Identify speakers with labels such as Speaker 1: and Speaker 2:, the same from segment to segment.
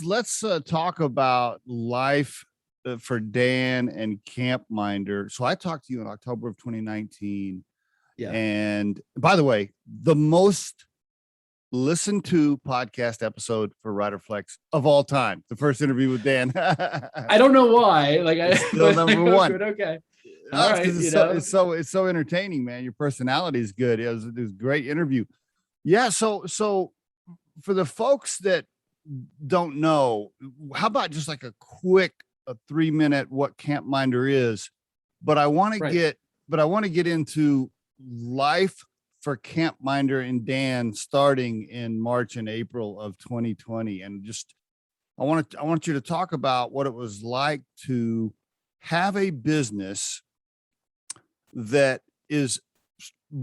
Speaker 1: Let's talk about life for Dan and CampMinder. So I talked to you in October of 2019.
Speaker 2: Yeah.
Speaker 1: And by the way, the most listened to podcast episode for Riderflex of all time. The first interview with Dan.
Speaker 2: I don't know why. Like
Speaker 1: it's still number one.
Speaker 2: Okay. All right.
Speaker 1: It's so entertaining, man. Your personality is good. It was a great interview. Yeah. So for the folks that don't know, how about just like a 3-minute what CampMinder is? But I want to get into life for CampMinder and Dan starting in March and April of 2020. And just I want you to talk about what it was like to have a business that is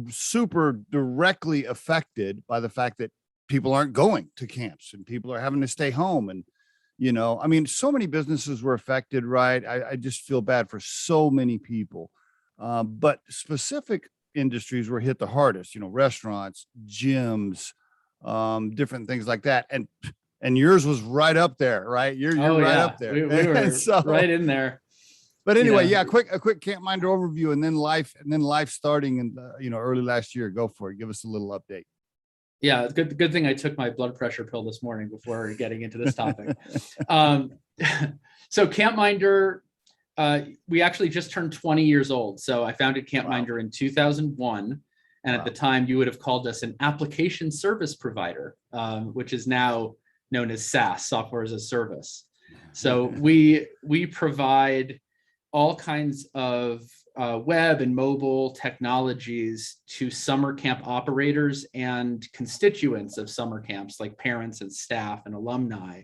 Speaker 1: super directly affected by the fact that people aren't going to camps and people are having to stay home. And, I mean, so many businesses were affected, right? I just feel bad for so many people. But specific industries were hit the hardest, restaurants, gyms, different things like that. And yours was right up there, right? You're right up there.
Speaker 2: We were right in there.
Speaker 1: But anyway, a quick CampMinder overview and then life starting in, early last year. Go for it. Give us a little update.
Speaker 2: Yeah, good thing I took my blood pressure pill this morning before getting into this topic. So CampMinder, we actually just turned 20 years old. So I founded CampMinder in 2001. And at the time, you would have called us an application service provider, which is now known as SaaS, software as a service. So we provide all kinds of web and mobile technologies to summer camp operators and constituents of summer camps, like parents and staff and alumni,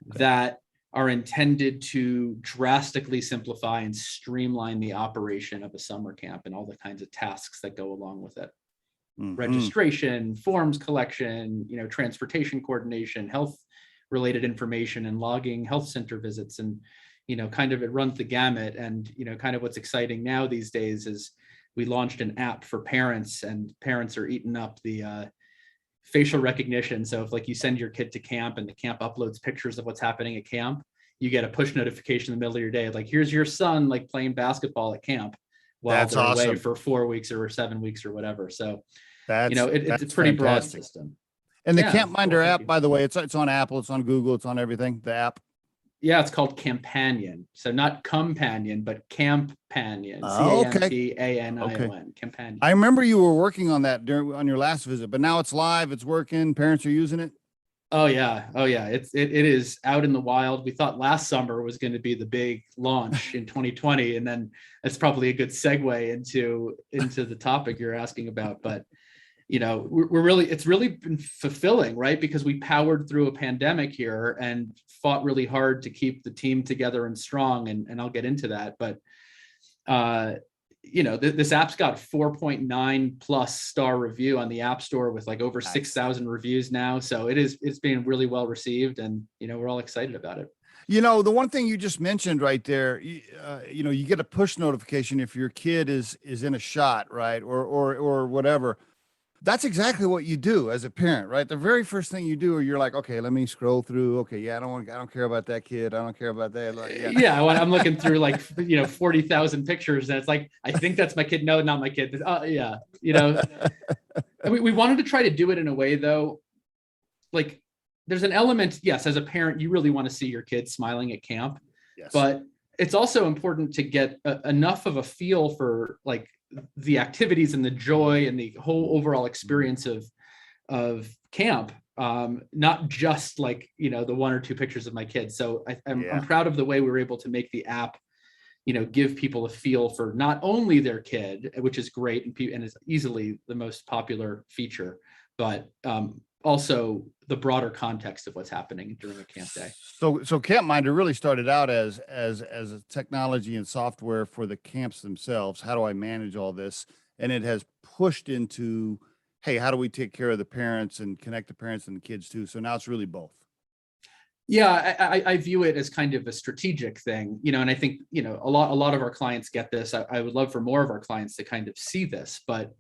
Speaker 2: that are intended to drastically simplify and streamline the operation of a summer camp and all the kinds of tasks that go along with it. Registration, forms collection, transportation coordination, health related information and logging health center visits, and kind of it runs the gamut. And kind of what's exciting now these days is we launched an app for parents, and parents are eating up the facial recognition. So if like you send your kid to camp and the camp uploads pictures of what's happening at camp, you get a push notification in the middle of your day, like here's your son like playing basketball at camp while
Speaker 1: That's
Speaker 2: they're
Speaker 1: awesome.
Speaker 2: away for 4 weeks or 7 weeks or whatever. So it's
Speaker 1: that's
Speaker 2: a pretty
Speaker 1: fantastic.
Speaker 2: broad system.
Speaker 1: And the CampMinder app, by the way, it's on Apple, it's on Google, it's on everything. The app.
Speaker 2: Yeah, it's called Campanion. So not Companion, but Campanion. Campanion. Campanion.
Speaker 1: I remember you were working on that on your last visit, but now it's live, it's working, parents are using it.
Speaker 2: Oh yeah. It is out in the wild. We thought last summer was going to be the big launch in 2020, and then that's probably a good segue into the topic you're asking about. But it's really been fulfilling, right? Because we powered through a pandemic here and fought really hard to keep the team together and strong. And I'll get into that. But, this app's got 4.9 plus star review on the App Store with like over 6,000 reviews now. So it's being really well received, and, we're all excited about it.
Speaker 1: The one thing you just mentioned right there, you get a push notification if your kid is in a shot, right? Or whatever. That's exactly what you do as a parent, right? The very first thing you do, you're like, okay, let me scroll through. Okay, yeah, I don't care about that kid. I don't care about that. Like,
Speaker 2: yeah, when I'm looking through like 40,000 pictures, and it's like, I think that's my kid. No, not my kid. Yeah, we wanted to try to do it in a way though, like there's an element. Yes, as a parent, you really want to see your kid smiling at camp,
Speaker 1: yes.
Speaker 2: But it's also important to get enough of a feel for like the activities and the joy and the whole overall experience of camp, not just like the 1 or 2 pictures of my kids. So I'm proud of the way we were able to make the app give people a feel for not only their kid, which is great and is easily the most popular feature, but also the broader context of what's happening during a camp day.
Speaker 1: So CampMinder really started out as a technology and software for the camps themselves. How do I manage all this? And it has pushed into, hey, how do we take care of the parents and connect the parents and the kids too? So now it's really both.
Speaker 2: Yeah, I view it as kind of a strategic thing, and I think, a lot of our clients get this. I would love for more of our clients to kind of see this, but,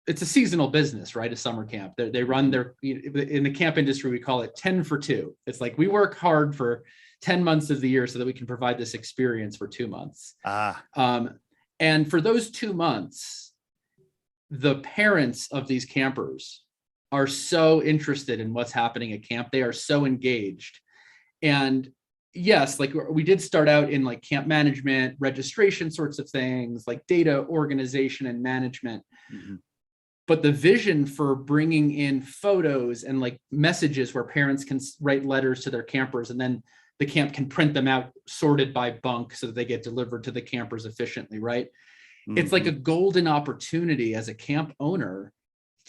Speaker 2: it's a seasonal business, right? A summer camp. They run their, in the camp industry, we call it 10 for 2. It's like we work hard for 10 months of the year so that we can provide this experience for 2 months. And for those 2 months, the parents of these campers are so interested in what's happening at camp. They are so engaged. And yes, like we did start out in like camp management, registration sorts of things, like data organization and management. Mm-hmm. But the vision for bringing in photos and like messages where parents can write letters to their campers, and then the camp can print them out sorted by bunk so that they get delivered to the campers efficiently, right? Mm-hmm. It's like a golden opportunity as a camp owner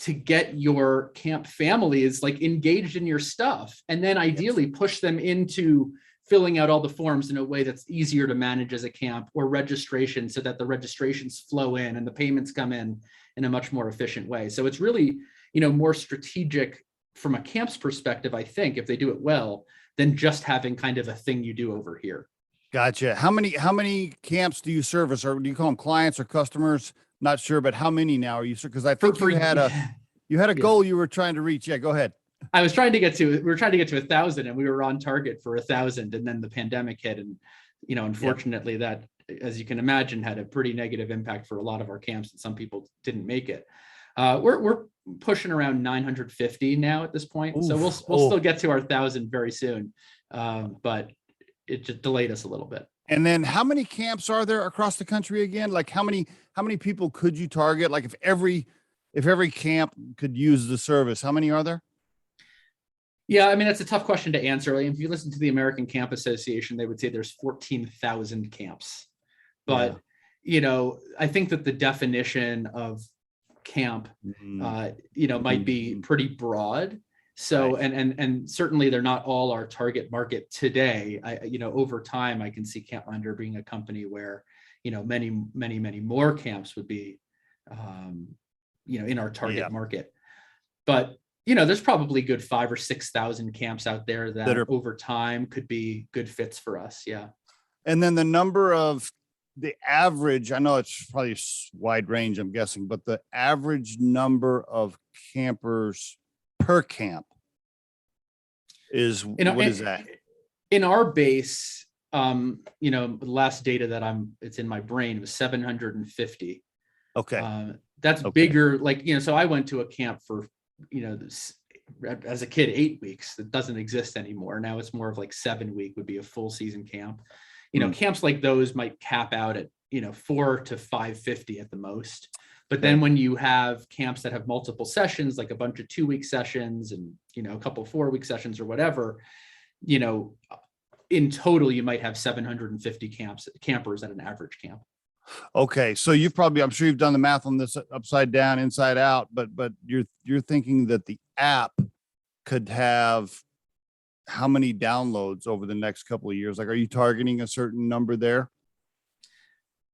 Speaker 2: to get your camp families like engaged in your stuff, and then ideally push them into filling out all the forms in a way that's easier to manage as a camp, or registration, so that the registrations flow in and the payments come in a much more efficient way. So it's really, more strategic from a camp's perspective, I think, if they do it well, than just having kind of a thing you do over here.
Speaker 1: Gotcha. How many camps do you service, or do you call them clients or customers? Not sure, but how many now are you? Because I think you had a goal you were trying to reach. Yeah, go ahead.
Speaker 2: We were trying to get to 1,000, and we were on target for 1,000, and then the pandemic hit, and unfortunately that, as you can imagine, had a pretty negative impact for a lot of our camps, and some people didn't make it. We're pushing around 950 now at this point. Oof. So we'll still get to our 1,000 very soon, but it just delayed us a little bit.
Speaker 1: And then how many camps are there across the country again? Like how many people could you target? Like if every camp could use the service, how many are there?
Speaker 2: Yeah, I mean, that's a tough question to answer. Like, if you listen to the American Camp Association, they would say there's 14,000 camps. But, I think that the definition of camp, might be pretty broad. So, right. and certainly they're not all our target market today. Over time, I can see CampMinder being a company where, many, many, many more camps would be, in our target market. But, there's probably good 5,000 or 6,000 camps out there that are, over time, could be good fits for us. Yeah.
Speaker 1: And then the average, I know it's probably a wide range, I'm guessing, but the average number of campers per camp is, what is that?
Speaker 2: In our base, the last data that it's in my brain was 750.
Speaker 1: Okay.
Speaker 2: That's bigger. Like, so I went to a camp for, as a kid, 8 weeks. That doesn't exist anymore. Now it's more of like 7 week would be a full season camp. Camps like those might cap out at, 4 to 550 at the most. But then when you have camps that have multiple sessions, like a bunch of 2-week sessions and, a couple 4-week sessions or whatever, in total, you might have 750 campers at an average camp.
Speaker 1: Okay. So I'm sure you've done the math on this upside down, inside out, but you're thinking that the app could have how many downloads over the next couple of years? Like, are you targeting a certain number there?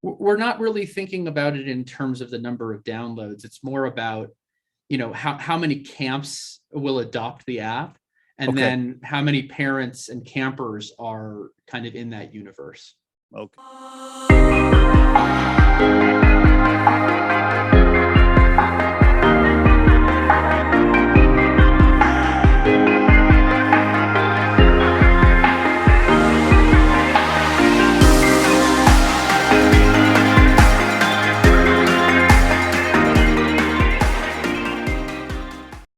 Speaker 2: We're not really thinking about it in terms of the number of downloads. It's more about, how many camps will adopt the app, and then how many parents and campers are kind of in that universe.
Speaker 1: Okay.